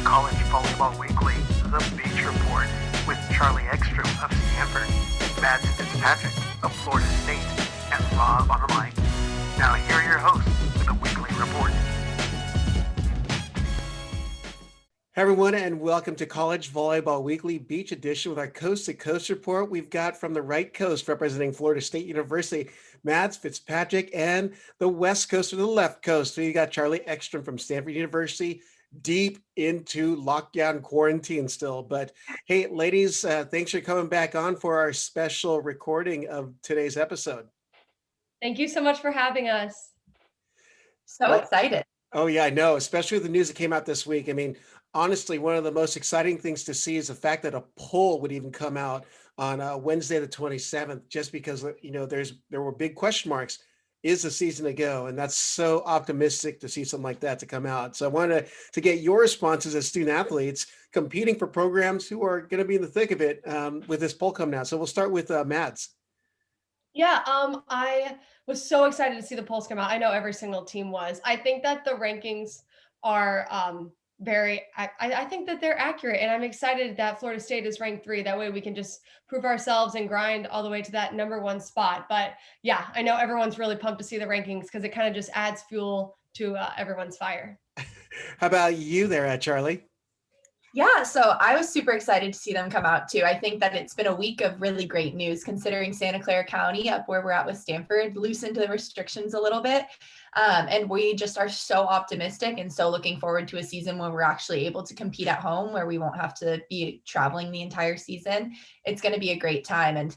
College Volleyball Weekly, The Beach Report, with Charlie Ekstrom of Stanford, Mads Fitzpatrick of Florida State, and Rob on the mic. Now here are your hosts with the Weekly Report. Hey everyone, and welcome to College Volleyball Weekly Beach Edition with our Coast to Coast report. We've got from the right coast representing Florida State University, Mads Fitzpatrick, and the west coast or the left coast. We got Charlie Ekstrom from Stanford University, deep into lockdown quarantine still. But hey, ladies, thanks for coming back on for our special recording of today's episode. Thank you so much for having us. So excited. Oh yeah, I know, especially with the news that came out this week. I mean, honestly, one of the most exciting things to see is the fact that a poll would even come out on Wednesday, the 27th, just because, you know, there were big question marks. Is the season to go? And that's so optimistic to see something like that to come out. So I wanted to get your responses as student athletes competing for programs who are going to be in the thick of it with this poll coming out. So we'll start with Mads. Yeah, I was so excited to see the polls come out. I know every single team was. I think that the rankings are I think that they're accurate, and I'm excited that Florida State is ranked 3. That way we can just prove ourselves and grind all the way to that number 1 spot. But yeah, I know everyone's really pumped to see the rankings because it kind of just adds fuel to everyone's fire. How about you there, Charlie? Yeah, so I was super excited to see them come out too. I think that it's been a week of really great news considering Santa Clara County, up where we're at with Stanford, loosened the restrictions a little bit. And we just are so optimistic and so looking forward to a season when we're actually able to compete at home, where we won't have to be traveling the entire season. It's going to be a great time. And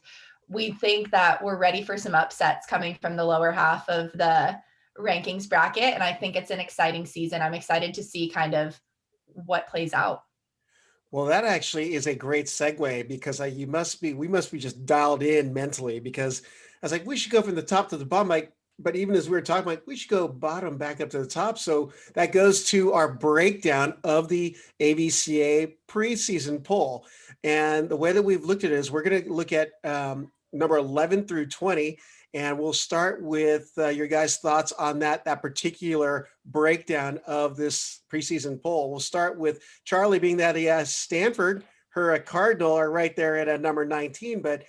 we think that we're ready for some upsets coming from the lower half of the rankings bracket. And I think it's an exciting season. I'm excited to see kind of what plays out. Well, that actually is a great segue because we must be just dialed in mentally, because I was like, we should go from the top to the bottom. But even as we were talking, we should go bottom back up to the top. So that goes to our breakdown of the AVCA preseason poll. And the way that we've looked at it is we're going to look at number 11 through 20. And we'll start with your guys' thoughts on that particular breakdown of this preseason poll. We'll start with Charlie, being that Stanford, her Cardinal, are right there at number 19, but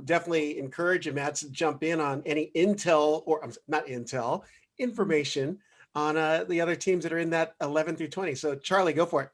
definitely encourage you, Matt, to jump in on any information on the other teams that are in that 11 through 20. So Charlie, go for it.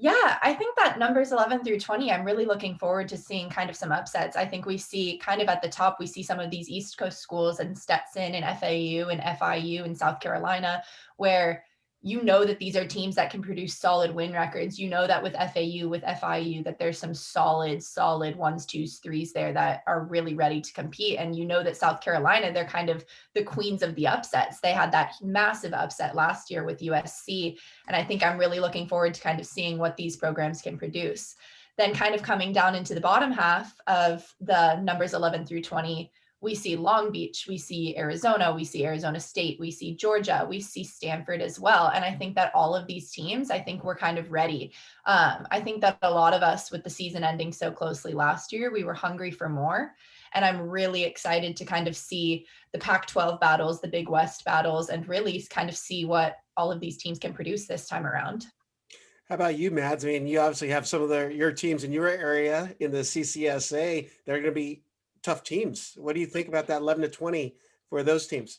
Yeah, I think that numbers 11 through 20, I'm really looking forward to seeing kind of some upsets. I think we see kind of at the top, we see some of these East Coast schools and Stetson and FAU and FIU and South Carolina, where you know that these are teams that can produce solid win records. You know that with FAU, with FIU, that there's some solid 1s, 2s, 3s there that are really ready to compete. And you know that South Carolina, they're kind of the queens of the upsets. They had that massive upset last year with USC. And I think I'm really looking forward to kind of seeing what these programs can produce. Then kind of coming down into the bottom half of the numbers 11 through 20, we see Long Beach, we see Arizona, we see Arizona State, we see Georgia, we see Stanford as well. And I think that all of these teams, I think we're kind of ready. I think that a lot of us, with the season ending so closely last year, we were hungry for more. And I'm really excited to kind of see the Pac-12 battles, the Big West battles, and really kind of see what all of these teams can produce this time around. How about you, Mads? I mean, you obviously have some of your teams in your area in the CCSA that are going to be tough teams. What do you think about that 11 to 20 for those teams?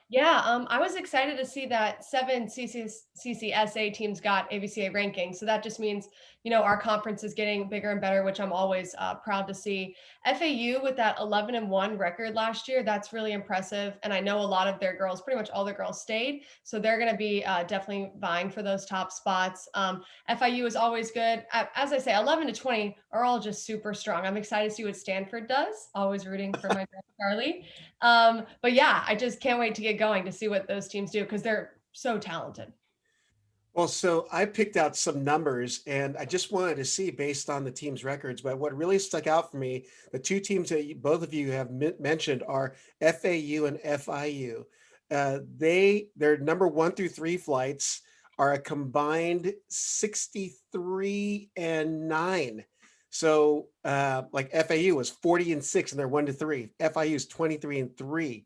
Yeah, I was excited to see that 7 CCSA teams got AVCA rankings. So that just means, you know, our conference is getting bigger and better, which I'm always proud to see. FAU with that 11-1 record last year, that's really impressive. And I know a lot of their girls, pretty much all their girls stayed. So they're going to be definitely vying for those top spots. FIU is always good. As I say, 11 to 20 are all just super strong. I'm excited to see what Stanford does. Always rooting for my girl Charlie. But yeah, I just can't wait to get going to see what those teams do because they're so talented. Well, so I picked out some numbers and I just wanted to see based on the team's records, but what really stuck out for me, the 2 teams that both of you have mentioned are FAU and FIU. Their number 1 through 3 flights are a combined 63-9. So like FAU was 40-6 and they're 1 to 3. FIU is 23-3.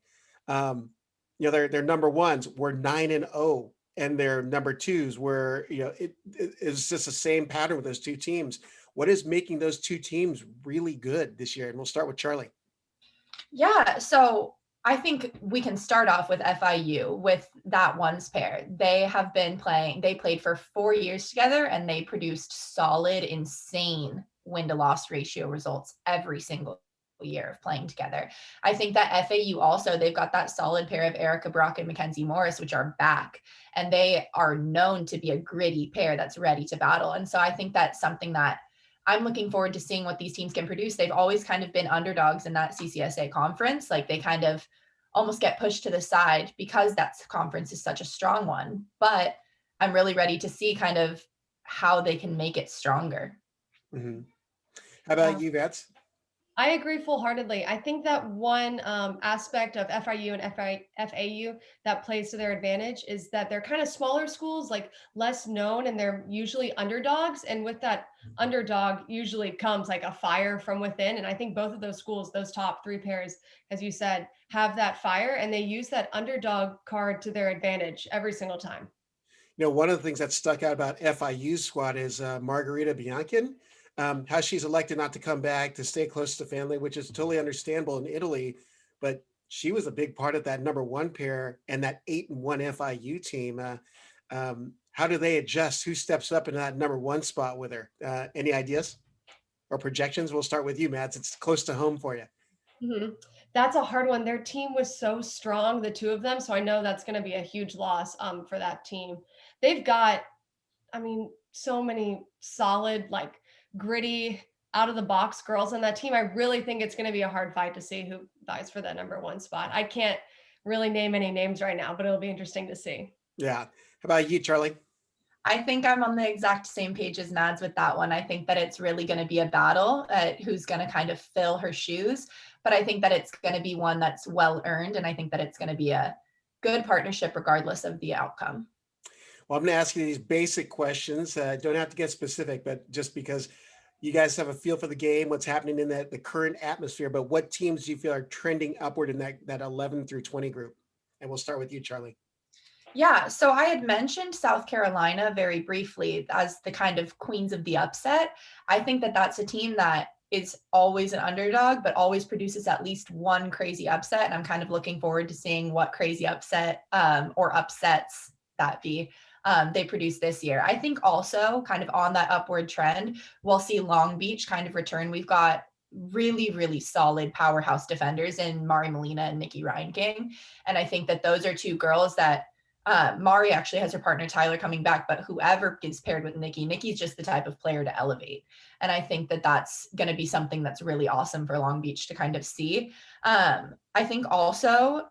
You know, their number ones were 9-0 and their number twos, where it's just the same pattern with those two teams. What is making those two teams really good this year? And we'll start with Charlie. Yeah, so I think we can start off with FIU with that ones pair. They played for 4 years together, and they produced solid, insane win to loss ratio results every single year of playing together. I think that FAU also, they've got that solid pair of Erica Brock and Mackenzie Morris, which are back, and they are known to be a gritty pair that's ready to battle. And so I think that's something that I'm looking forward to seeing what these teams can produce. They've always kind of been underdogs in that CCSA conference. Like, they kind of almost get pushed to the side because that conference is such a strong one. But I'm really ready to see kind of how they can make it stronger. Mm-hmm. How about you, Vets? I agree full-heartedly. I think that one aspect of FIU and FAU that plays to their advantage is that they're kind of smaller schools, like less known, and they're usually underdogs. And with that underdog usually comes like a fire from within. And I think both of those schools, those top three pairs, as you said, have that fire, and they use that underdog card to their advantage every single time. One of the things that stuck out about FIU's squad is Margarita Bianchi. How she's elected not to come back, to stay close to family, which is totally understandable in Italy, but she was a big part of that number one pair and that 8-1 FIU team. How do they adjust? Who steps up into that number one spot with her? Any ideas or projections? We'll start with you, Mads. It's close to home for you. Mm-hmm. That's a hard one. Their team was so strong, the two of them. So I know that's going to be a huge loss for that team. They've got, so many solid, like, gritty, out of the box girls on that team. I really think it's going to be a hard fight to see who vies for that number one spot. I can't really name any names right now, but it'll be interesting to see. Yeah. How about you, Charlie? I think I'm on the exact same page as Mads with that one. I think that it's really going to be a battle at who's going to kind of fill her shoes, but I think that it's going to be one that's well earned, and I think that it's going to be a good partnership regardless of the outcome. Well, I'm going to ask you these basic questions. Don't have to get specific, but just because you guys have a feel for the game, what's happening in the current atmosphere, but what teams do you feel are trending upward in that 11 through 20 group? And we'll start with you, Charlie. Yeah, so I had mentioned South Carolina very briefly as the kind of queens of the upset. I think that that's a team that is always an underdog, but always produces at least one crazy upset. And I'm kind of looking forward to seeing what crazy upset or upsets that be they produce this year. I think also kind of on that upward trend, we'll see Long Beach kind of return. We've got really, really solid powerhouse defenders in Mari Molina and Nikki Reinking. And I think that those are two girls that Mari actually has her partner Tyler coming back, but whoever gets paired with Nikki's just the type of player to elevate. And I think that that's going to be something that's really awesome for Long Beach to kind of see. I think also,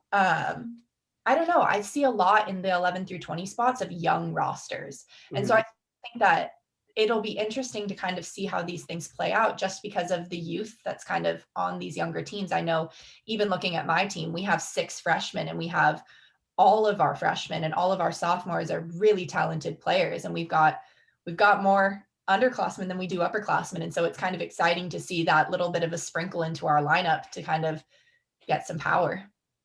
I don't know, I see a lot in the 11 through 20 spots of young rosters. And so I think that it'll be interesting to kind of see how these things play out just because of the youth that's kind of on these younger teams. I know even looking at my team, we have 6 freshmen, and we have all of our freshmen and all of our sophomores are really talented players. And we've got more underclassmen than we do upperclassmen. And so it's kind of exciting to see that little bit of a sprinkle into our lineup to kind of get some power.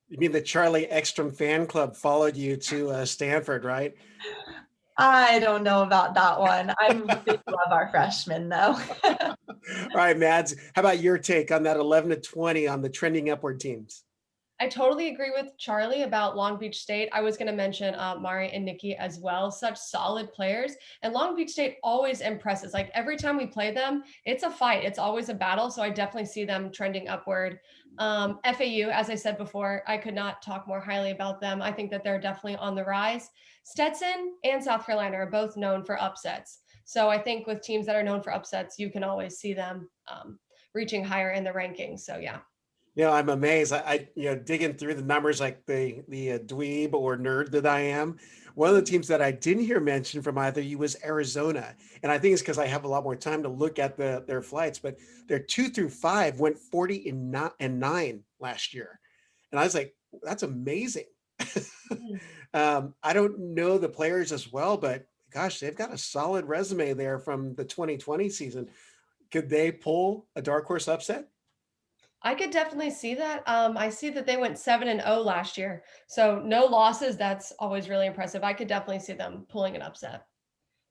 You mean the Charlie Ekstrom fan club followed you to Stanford, right? I don't know about that one. I really love our freshmen, though. All right, Mads, how about your take on that 11 to 20 on the trending upward teams? I totally agree with Charlie about Long Beach State. I was going to mention Mari and Nikki as well. Such solid players. And Long Beach State always impresses. Like, every time we play them, it's a fight. It's always a battle. So I definitely see them trending upward. FAU, as I said before, I could not talk more highly about them. I think that they're definitely on the rise. Stetson and South Carolina are both known for upsets. So I think with teams that are known for upsets, you can always see them reaching higher in the rankings. So yeah. I'm amazed. I digging through the numbers like the dweeb or nerd that I am. One of the teams that I didn't hear mentioned from either of you was Arizona. And I think it's because I have a lot more time to look at their flights, but their 2 through 5 went 40-9 last year. And I was like, that's amazing. I don't know the players as well, but gosh, they've got a solid resume there from the 2020 season. Could they pull a dark horse upset? I could definitely see that. I see that they went 7-0 last year. So no losses. That's always really impressive. I could definitely see them pulling an upset.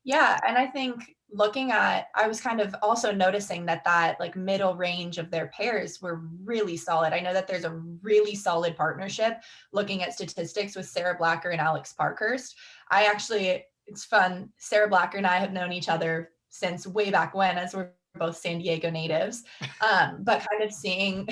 Yeah, and I think I was kind of also noticing that like middle range of their pairs were really solid. I know that there's a really solid partnership looking at statistics with Sarah Blacker and Alex Parkhurst. It's fun. Sarah Blacker and I have known each other since way back when, as we're both San Diego natives. But kind of seeing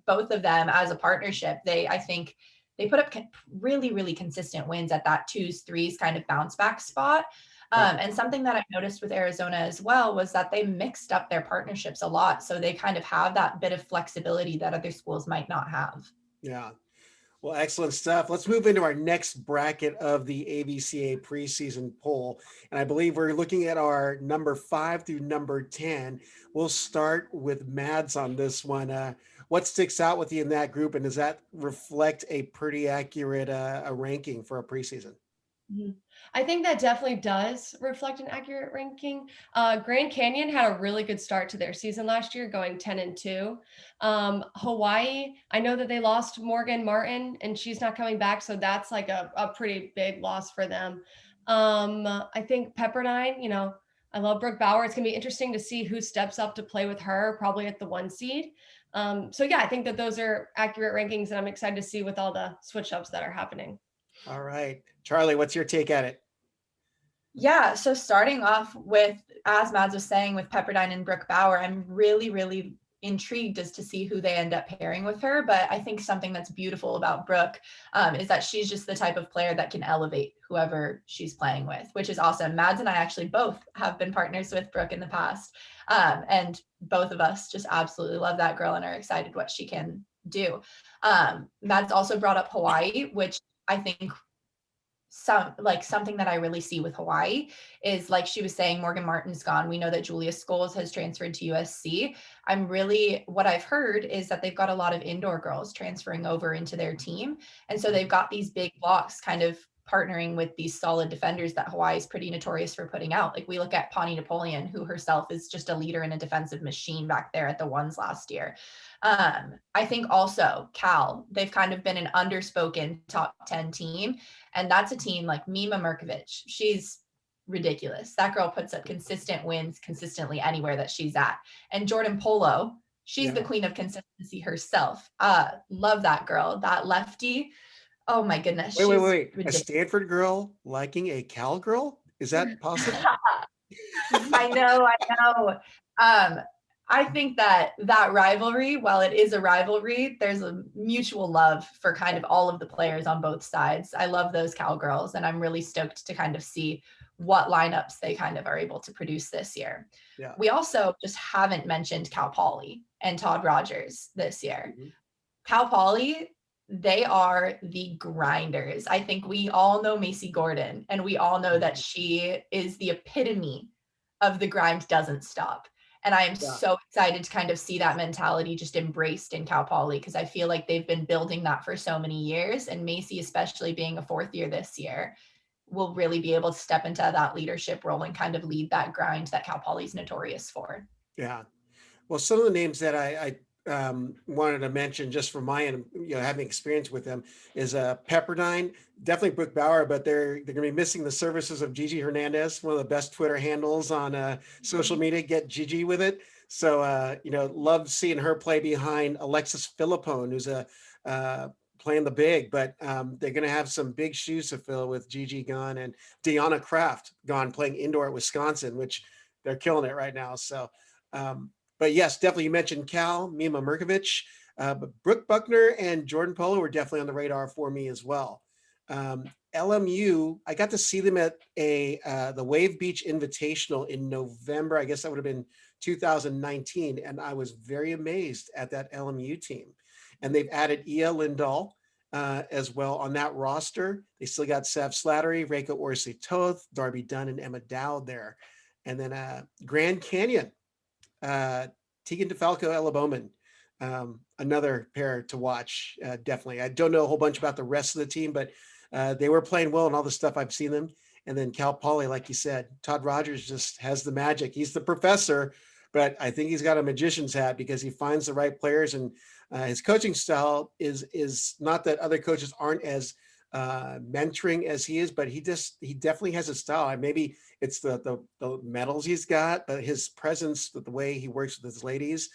both of them as a partnership, I think they put up really, really consistent wins at that 2s, 3s kind of bounce back spot. And something that I noticed with Arizona as well was that they mixed up their partnerships a lot. So they kind of have that bit of flexibility that other schools might not have. Yeah. Well, excellent stuff. Let's move into our next bracket of the AVCA preseason poll. And I believe we're looking at our number 5 through number 10. We'll start with Mads on this one. What sticks out with you in that group? And does that reflect a pretty accurate a ranking for a preseason? I think that definitely does reflect an accurate ranking. Grand Canyon had a really good start to their season last year, going 10-2. Hawaii, I know that they lost Morgan Martin and she's not coming back. So that's like a pretty big loss for them. I think Pepperdine, I love Brooke Bauer. It's going to be interesting to see who steps up to play with her, probably at the 1 seed. So yeah, I think that those are accurate rankings and I'm excited to see with all the switch ups that are happening. All right. Charlie, what's your take at it? Yeah, so starting off with, as Mads was saying, with Pepperdine and Brooke Bauer, I'm really, really intrigued as to see who they end up pairing with her. But I think something that's beautiful about Brooke is that she's just the type of player that can elevate whoever she's playing with, which is awesome. Mads and I actually both have been partners with Brooke in the past. And both of us just absolutely love that girl and are excited what she can do. Mads also brought up Hawaii, which I think something that I really see with Hawaii is, like she was saying, Morgan Martin's gone. We know that Julia Scholes has transferred to USC. What I've heard is that they've got a lot of indoor girls transferring over into their team. And so they've got these big blocks kind of partnering with these solid defenders that Hawaii is pretty notorious for putting out. Like we look at Pawnee Napoleon, who herself is just a leader and a defensive machine back there at the 1s last year. I think also Cal, they've kind of been an underspoken top 10 team. And that's a team like Mima Merkovich. She's ridiculous. That girl puts up consistent wins consistently anywhere that she's at. And Jordan Polo, she's the queen of consistency herself. Love that girl, that lefty. Oh my goodness. Wait. Ridiculous. A Stanford girl liking a Cal girl? Is that possible? I know. I think that rivalry, while it is a rivalry, there's a mutual love for kind of all of the players on both sides. I love those Cowgirls, and I'm really stoked to kind of see what lineups they kind of are able to produce this year. Yeah. We also just haven't mentioned Cal Poly and Todd Rogers this year. Mm-hmm. Cal Poly, they are the grinders. I think we all know Macy Gordon, and we all know that she is the epitome of the grind doesn't stop. And I am so excited to kind of see that mentality just embraced in Cal Poly, because I feel like they've been building that for so many years. And Macy, especially being a 4th year this year, will really be able to step into that leadership role and kind of lead that grind that Cal Poly is notorious for. Yeah. Well, some of the names that I wanted to mention just from my end, having experience with them, is Pepperdine, definitely Brooke Bauer, but they're going to be missing the services of Gigi Hernandez, one of the best Twitter handles on social media. Get Gigi with it. So love seeing her play behind Alexis Philippone, who's playing the big, but they're going to have some big shoes to fill with Gigi gone and Deanna Kraft gone, playing indoor at Wisconsin, which they're killing it right now. So but yes, definitely you mentioned Cal, Mima Merkovich, but Brooke Buckner and Jordan Polo were definitely on the radar for me as well. LMU, I got to see them at the Wave Beach Invitational in November. I guess that would have been 2019. And I was very amazed at that LMU team. And they've added Ia Lindahl as well on that roster. They still got Sav Slattery, Reiko Orsi-Toth, Darby Dunn, and Emma Dowd there. And then Grand Canyon, Tegan DeFalco, Ella Bowman, another pair to watch. Definitely. I don't know a whole bunch about the rest of the team, but they were playing well in all the stuff I've seen them. And then Cal Poly, like you said, Todd Rogers just has the magic. He's the professor, but I think he's got a magician's hat because he finds the right players. And His coaching style is not that other coaches aren't as mentoring as he is, but he definitely has a style. And maybe it's the medals he's got, but his presence, the way he works with his ladies,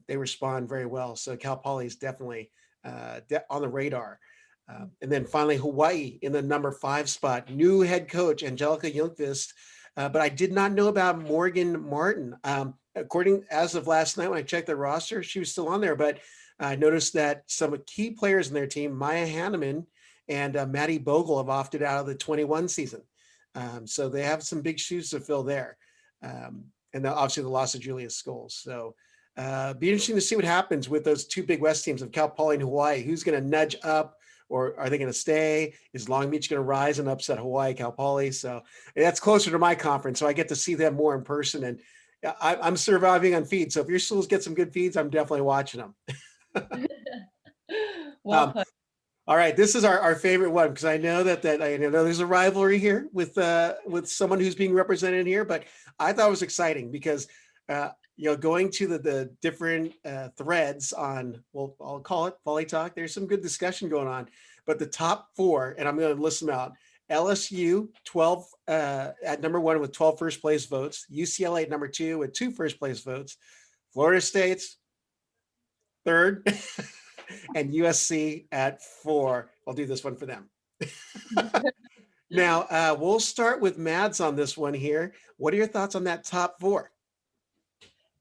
they respond very well. So Cal Poly is definitely on the radar. And then finally, Hawaii in the number 5 spot, new head coach Angelica Ljungqvist. But I did not know about Morgan Martin. According as of last night, when I checked the roster, she was still on there. But I noticed that some key players in their team, Maya Hanneman and Maddie Bogle, have opted out of the 21 season. So they have some big shoes to fill there. And then obviously the loss of Julia Scholes. So be interesting to see what happens with those 2 Big West teams of Cal Poly and Hawaii. Who's going to nudge up? Or are they going to stay? Is Long Beach going to rise and upset Hawaii, Cal Poly? So that's closer to my conference. So I get to see them more in person. And I'm surviving on feeds. So if your schools get some good feeds, I'm definitely watching them. Well put. All right. This is our favorite one, because I know that I know there's a rivalry here with someone who's being represented here. But I thought it was exciting because going to the different threads on, well, I'll call it Volley Talk. There's some good discussion going on, but the top 4, and I'm going to list them out. LSU 12 at number 1 with 12 first place votes. UCLA at number 2 with 2 first place votes. Florida State's 3rd, and USC at 4. I'll do this one for them. Now we'll start with Mads on this one here. What are your thoughts on that top 4?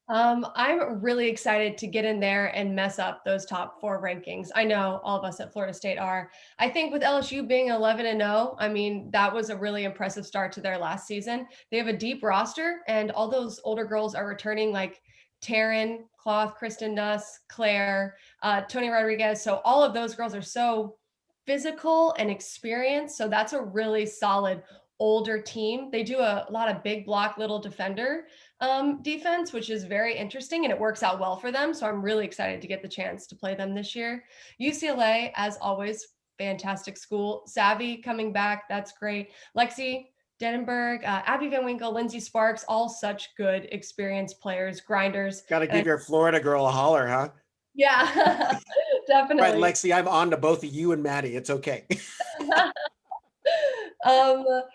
I'm really excited to get in there and mess up those top 4 rankings. I know all of us at Florida State are. I think with LSU being 11-0, I mean, that was a really impressive start to their last season. They have a deep roster, and all those older girls are returning, like Taryn Cloth, Kristen Nuss, Claire, Tony Rodriguez. So all of those girls are so physical and experienced. So that's a really solid older team. They do a lot of big block, little defender defense, which is very interesting, and it works out well for them. So I'm really excited to get the chance to play them this year. UCLA, as always, fantastic school. Savvy coming back, that's great. Lexi Denenberg, Abby Van Winkle, Lindsay Sparks, all such good experienced players, grinders. Got to give your Florida girl a holler, huh? Yeah, definitely. Right, Lexi, I'm on to both of you and Maddie. It's okay.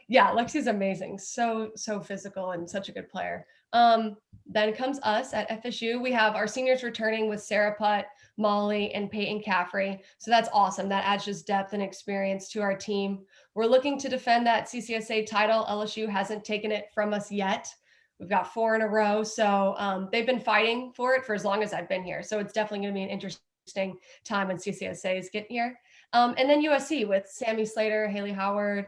Yeah, Lexi's amazing. So physical and such a good player. Then comes us at FSU. We have our seniors returning with Sarah Putt, Molly, and Peyton Caffrey. So that's awesome. That adds just depth and experience to our team. We're looking to defend that CCSA title. LSU hasn't taken it from us yet. We've got 4 in a row. So they've been fighting for it for as long as I've been here. So it's definitely going to be an interesting time when CCSAs get here. And then USC with Sammy Slater, Haley Howard,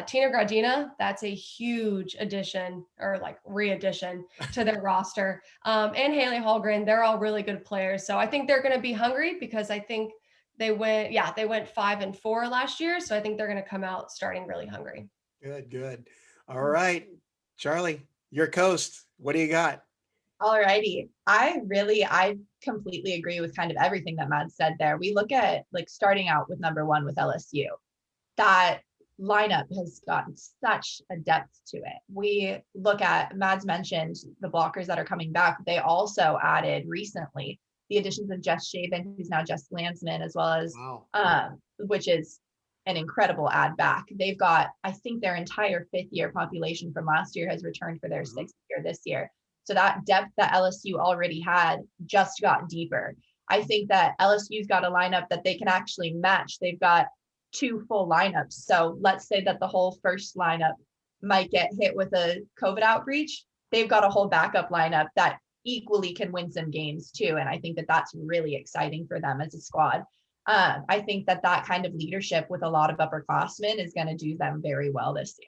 Tina Graudina. That's a huge addition, or like re-addition to their roster. And Haley Hallgren, they're all really good players. So I think they're going to be hungry, because I think they went 5-4 last year. So I think they're going to come out starting really hungry. Good. All right, Charlie, your coast. What do you got? All righty. I completely agree with kind of everything that Mads said there. We look at like starting out with number 1 with LSU. That lineup has gotten such a depth to it. We look at, Mads mentioned the blockers that are coming back. They also added recently the additions of Jess Shaven, who's now Jess Landsman, as well as, which is an incredible add back. They've got, I think their entire 5th year population from last year has returned for their 6th year this year. So that depth that LSU already had just got deeper. I think that LSU's got a lineup that they can actually match. They've got 2 full lineups. So let's say that the whole first lineup might get hit with a COVID outbreach. They've got a whole backup lineup that equally can win some games too. And I think that that's really exciting for them as a squad. I think that kind of leadership with a lot of upperclassmen is going to do them very well this year.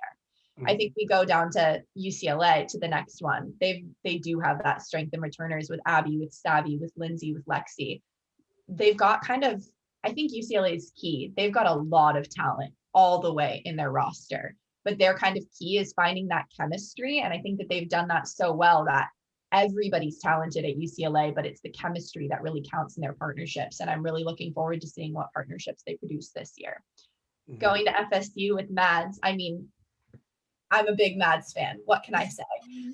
I think we go down to UCLA, to the next one. They do have that strength in returners with Abby, with Savvy, with Lindsay, with Lexi. They've got I think UCLA is key. They've got a lot of talent all the way in their roster, but their kind of key is finding that chemistry. And I think that they've done that so well that everybody's talented at UCLA, but it's the chemistry that really counts in their partnerships. And I'm really looking forward to seeing what partnerships they produce this year. Going to FSU with Mads, I mean, I'm a big Mads fan. What can I say?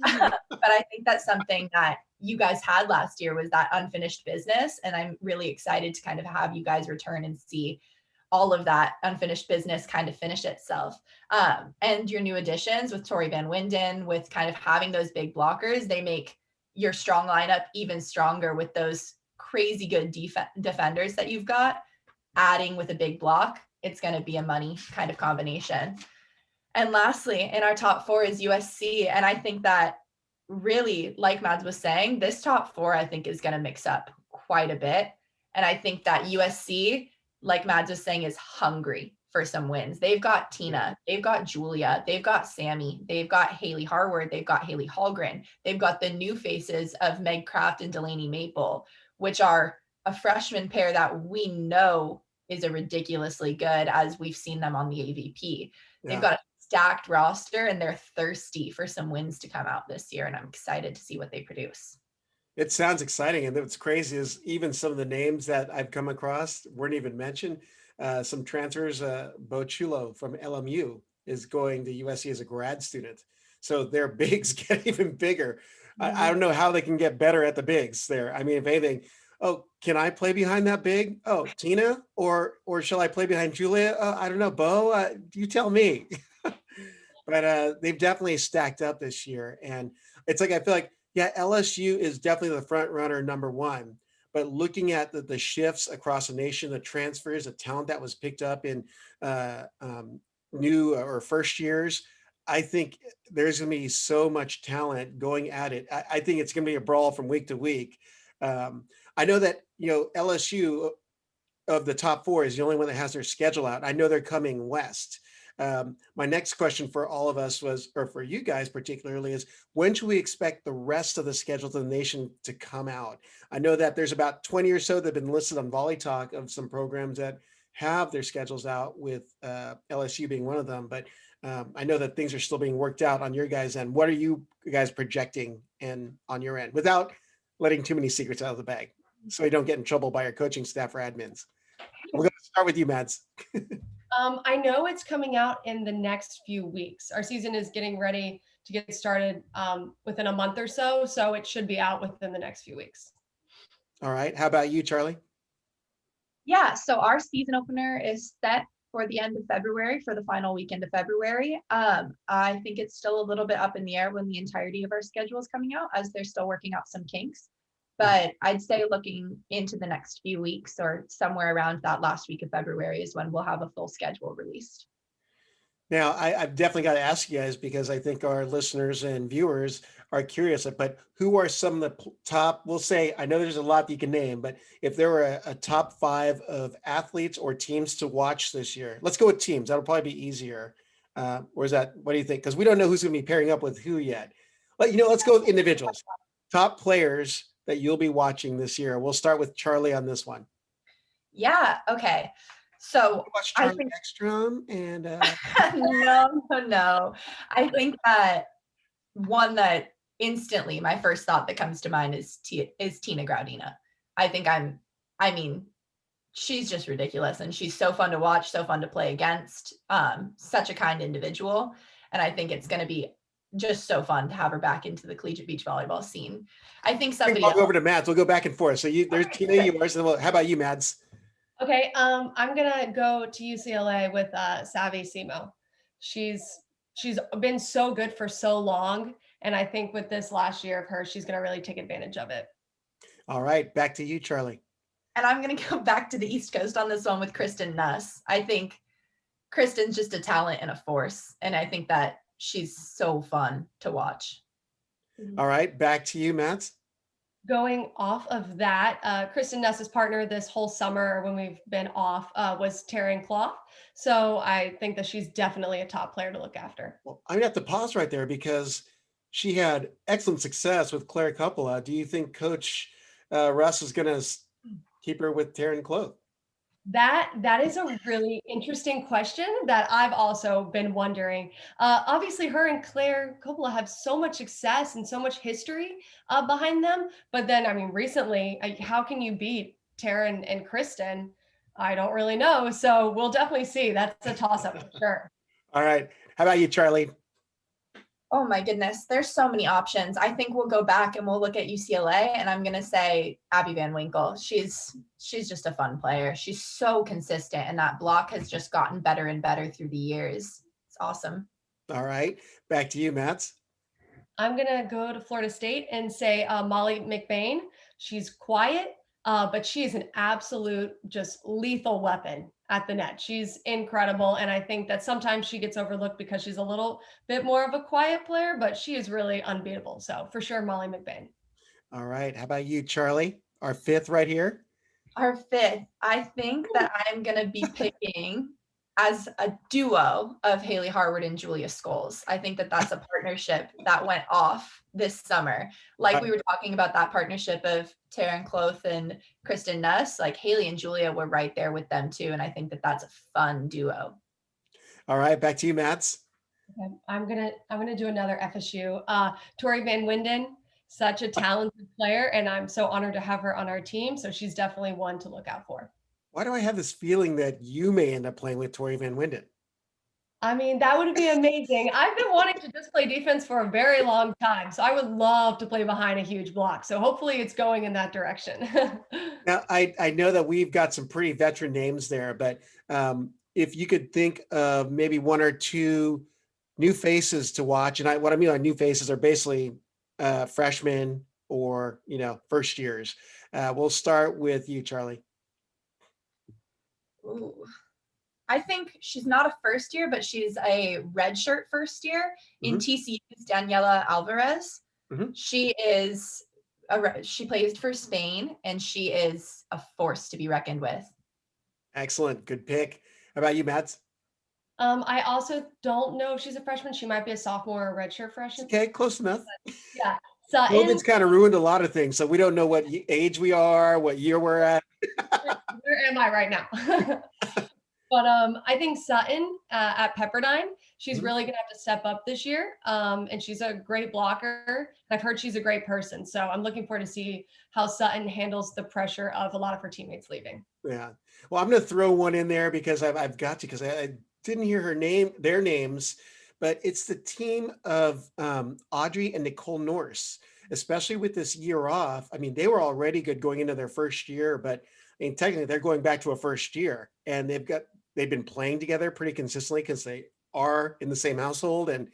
But I think that's something that you guys had last year was that unfinished business. And I'm really excited to kind of have you guys return and see all of that unfinished business kind of finish itself. And your new additions with Tori Van Winden, with kind of having those big blockers, they make your strong lineup even stronger with those crazy good defenders that you've got. Adding with a big block, it's going to be a money kind of combination. And lastly, in our top 4 is USC. And I think that really, like Mads was saying, this top 4, I think, is going to mix up quite a bit. And I think that USC, like Mads was saying, is hungry for some wins. They've got Tina, they've got Julia, they've got Sammy, they've got Haley Harward, they've got Haley Hallgren, they've got the new faces of Meg Kraft and Delaney Maple, which are a freshman pair that we know is a ridiculously good, as we've seen them on the AVP. They've got a stacked roster and they're thirsty for some wins to come out this year. And I'm excited to see what they produce. It sounds exciting. And what's crazy is even some of the names that I've come across weren't even mentioned. Some transfers, Bo Chulo from LMU is going to USC as a grad student. So their bigs get even bigger. I don't know how they can get better at the bigs there. I mean, if anything, oh, can I play behind that big? Oh, Tina, or shall I play behind Julia? I don't know, Bo, you tell me. But they've definitely stacked up this year. And it's like, I feel like, yeah, LSU is definitely the front runner, number 1. But looking at the shifts across the nation, the transfers, the talent that was picked up in new or first years, I think there's going to be so much talent going at it. I think it's going to be a brawl from week to week. I know that, LSU of the top 4 is the only one that has their schedule out. I know they're coming west. My next question for all of us was, or for you guys particularly, is when should we expect the rest of the schedule to the nation to come out? I know that there's about 20 or so that have been listed on Volley Talk of some programs that have their schedules out, with LSU being one of them. But I know that things are still being worked out on your guys' end. What are you guys projecting and on your end, without letting too many secrets out of the bag, so you don't get in trouble by your coaching staff or admins? We're going to start with you, Mads. I know it's coming out in the next few weeks. Our season is getting ready to get started within a month or so. So it should be out within the next few weeks. All right. How about you, Charlie? Yeah. So our season opener is set for the end of February, for the final weekend of February. I think it's still a little bit up in the air when the entirety of our schedule is coming out, as they're still working out some kinks. But I'd say looking into the next few weeks, or somewhere around that last week of February, is when we'll have a full schedule released. Now, I've definitely got to ask you guys, because I think our listeners and viewers are curious, but who are some of the top, we'll say, I know there's a lot that you can name, but if there were a top 5 of athletes or teams to watch this year, let's go with teams. That'll probably be easier. Or is that, what do you think? Because we don't know who's going to be pairing up with who yet. But, let's go with individuals. Top players that you'll be watching this year. We'll start with Charlie on this one. Yeah. Okay. So watch Charlie Ekstrom and no. I think that one that instantly my first thought that comes to mind is Tina Graudina. I mean, she's just ridiculous, and she's so fun to watch, so fun to play against. Such a kind individual, and I think it's going to be just so fun to have her back into the Collegiate Beach volleyball scene. I think somebody. I'll go over to Mads. We'll go back and forth. So there's Tina, yours. And how about you, Mads? Okay, I'm gonna go to UCLA with Savvy Simo. She's been so good for so long, and I think with this last year of her, she's gonna really take advantage of it. All right, back to you, Charlie. And I'm gonna go back to the East Coast on this one with Kristen Nuss. I think Kristen's just a talent and a force, and I think that she's so fun to watch. All right, back to you, Mads. Going off of that, Kristen Nuss's partner this whole summer when we've been off was Taryn Clough. So I think that she's definitely a top player to look after. Well, I'm going to have to pause right there, because she had excellent success with Claire Coppola. Do you think Coach Russ is going to keep her with Taryn Clough? That is a really interesting question that I've also been wondering. Obviously, her and Claire Coppola have so much success and so much history behind them. But then, I mean, recently, how can you beat Taryn and Kristen? I don't really know. So we'll definitely see. That's a toss-up for sure. All right. How about you, Charlie? Oh my goodness, there's so many options. I think we'll go back and we'll look at UCLA, and I'm gonna say Abby Van Winkle. She's just a fun player. She's so consistent, and that block has just gotten better and better through the years. It's awesome. All right, back to you, Mats. I'm going to go to Florida State and say Molly McBain. She's quiet, but she is an absolute just lethal weapon at the net. She's incredible. And I think that sometimes she gets overlooked because she's a little bit more of a quiet player, but she is really unbeatable. So for sure, Molly McBain. All right, how about you, Charlie? Our fifth right here. Our fifth, I think that I'm going to be picking as a duo of Haley Harwood and Julia Scholes. I think that that's a partnership that went off this summer. Like we were talking about that partnership of Taryn Cloth and Kristen Nuss, like Haley and Julia were right there with them too. And I think that that's a fun duo. All right, back to you, Mats. Okay. I'm gonna do another FSU. Tori Van Winden, such a talented player, and I'm so honored to have her on our team. So she's definitely one to look out for. Why do I have this feeling that you may end up playing with Tori Van Winden? I mean, that would be amazing. I've been wanting to just play defense for a very long time. So I would love to play behind a huge block. So hopefully it's going in that direction. Now, I know that we've got some pretty veteran names there, but if you could think of maybe one or two new faces to watch, and what I mean by new faces are basically freshmen or, first years. We'll start with you, Charlie. Ooh. I think she's not a first year, but she's a redshirt first year in TCU's Daniela Alvarez. She is she plays for Spain, and she is a force to be reckoned with. Excellent. Good pick. How about you, Matt? I also don't know if she's a freshman. She might be a sophomore or redshirt freshman. Okay, close enough. Yeah. Sutton. COVID's kind of ruined a lot of things, so we don't know what age we are, what year we're at. Where am I right now? But I think Sutton at Pepperdine, she's really going to have to step up this year. And she's a great blocker. I've heard she's a great person. So I'm looking forward to see how Sutton handles the pressure of a lot of her teammates leaving. Yeah. Well, I'm going to throw one in there because I've got to, because I didn't hear their names, but it's the team of Audrey and Nicole Norse, especially with this year off. I mean, they were already good going into their first year, but I mean, technically they're going back to a first year, and they've been playing together pretty consistently because they are in the same household, and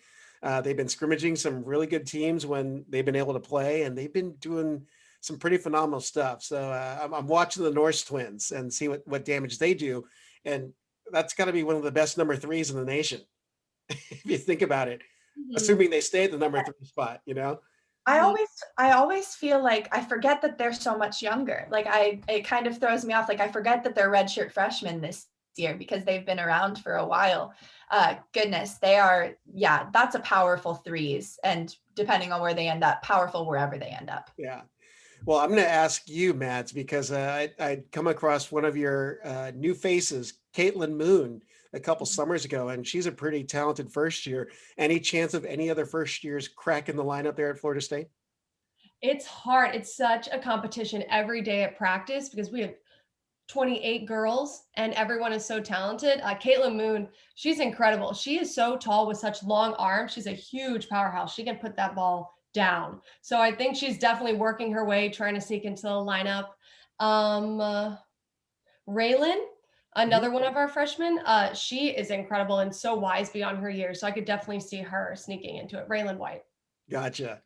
they've been scrimmaging some really good teams when they've been able to play, and they've been doing some pretty phenomenal stuff. So I'm watching the Norse twins and see what damage they do. And that's got to be one of the best number threes in the nation. If you think about it, assuming they stay at the number 3 spot, I always feel like I forget that they're so much younger. Like it kind of throws me off. Like I forget that they're redshirt freshmen this year because they've been around for a while. Goodness, they are. Yeah, that's a powerful threes. And depending on where they end up, powerful wherever they end up. Yeah. Well, I'm going to ask you, Mads, because I'd come across one of your new faces, Caitlin Moon, a couple summers ago, and she's a pretty talented first year. Any chance of any other first years cracking the lineup there at Florida State? It's hard. It's such a competition every day at practice because we have 28 girls and everyone is so talented. Caitlin Moon, she's incredible. She is so tall with such long arms. She's a huge powerhouse. She can put that ball down. So I think she's definitely working her way, trying to sneak into the lineup. Raylan, another one of our freshmen, she is incredible and so wise beyond her years. So I could definitely see her sneaking into it. Raylan White. Gotcha.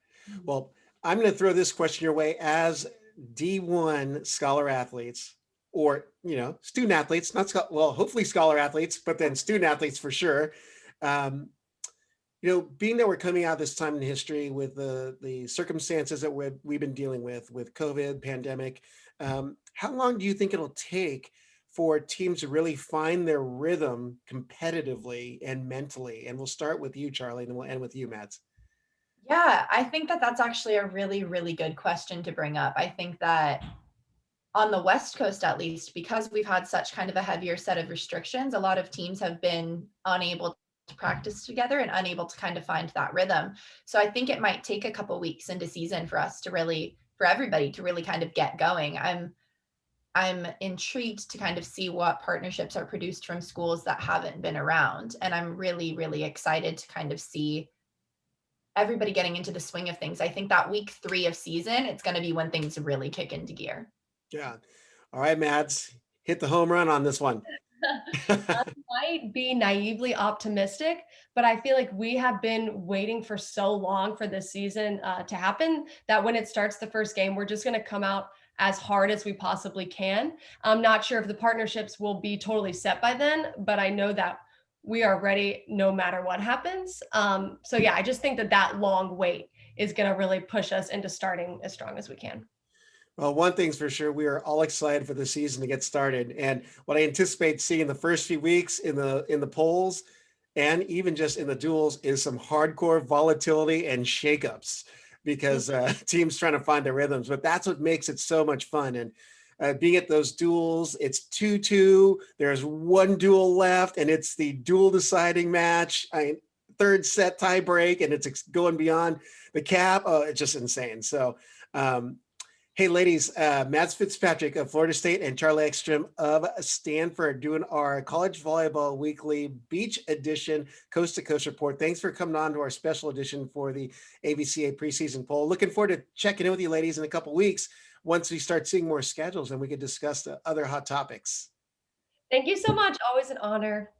Well, I'm going to throw this question your way. As D1 scholar athletes, or, student athletes, hopefully scholar athletes, but then student athletes for sure. Being that we're coming out this time in history with the circumstances that we've been dealing with COVID, pandemic, how long do you think it'll take for teams to really find their rhythm competitively and mentally? And we'll start with you, Charlie, and we'll end with you, Mads. Yeah, I think that that's actually a really, really good question to bring up. I think that on the West Coast, at least, because we've had such kind of a heavier set of restrictions, a lot of teams have been unable to practice together and unable to kind of find that rhythm. So I think it might take a couple weeks into season for everybody to really kind of get going. I'm intrigued to kind of see what partnerships are produced from schools that haven't been around. And I'm really, really excited to kind of see everybody getting into the swing of things. I think that week 3 of season, it's going to be when things really kick into gear. Yeah. All right, Mads, hit the home run on this one. I might be naively optimistic, but I feel like we have been waiting for so long for this season to happen that when it starts the first game, we're just going to come out as hard as we possibly can. I'm not sure if the partnerships will be totally set by then, but I know that we are ready no matter what happens. So yeah, I just think that long wait is going to really push us into starting as strong as we can. Well, one thing's for sure, we are all excited for the season to get started. And what I anticipate seeing the first few weeks in the polls and even just in the duels is some hardcore volatility and shakeups because teams trying to find their rhythms. But that's what makes it so much fun. And being at those duels, it's 2-2. There's one duel left, and it's the duel deciding match. Third set tie break, and it's going beyond the cap. Oh, it's just insane. So, hey, ladies, Mads Fitzpatrick of Florida State and Charlie Ekstrom of Stanford doing our college volleyball weekly beach edition coast to coast report. Thanks for coming on to our special edition for the AVCA preseason poll. Looking forward to checking in with you ladies in a couple weeks once we start seeing more schedules and we can discuss the other hot topics. Thank you so much. Always an honor.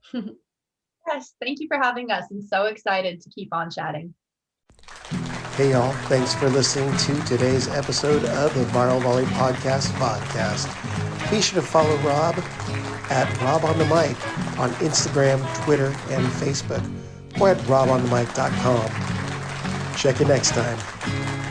Yes, thank you for having us. I'm so excited to keep on chatting. Hey y'all, thanks for listening to today's episode of the Viral Volley Podcast. Be sure to follow Rob at Rob on the Mic on Instagram, Twitter, and Facebook, or at robonthemic.com. Check you next time.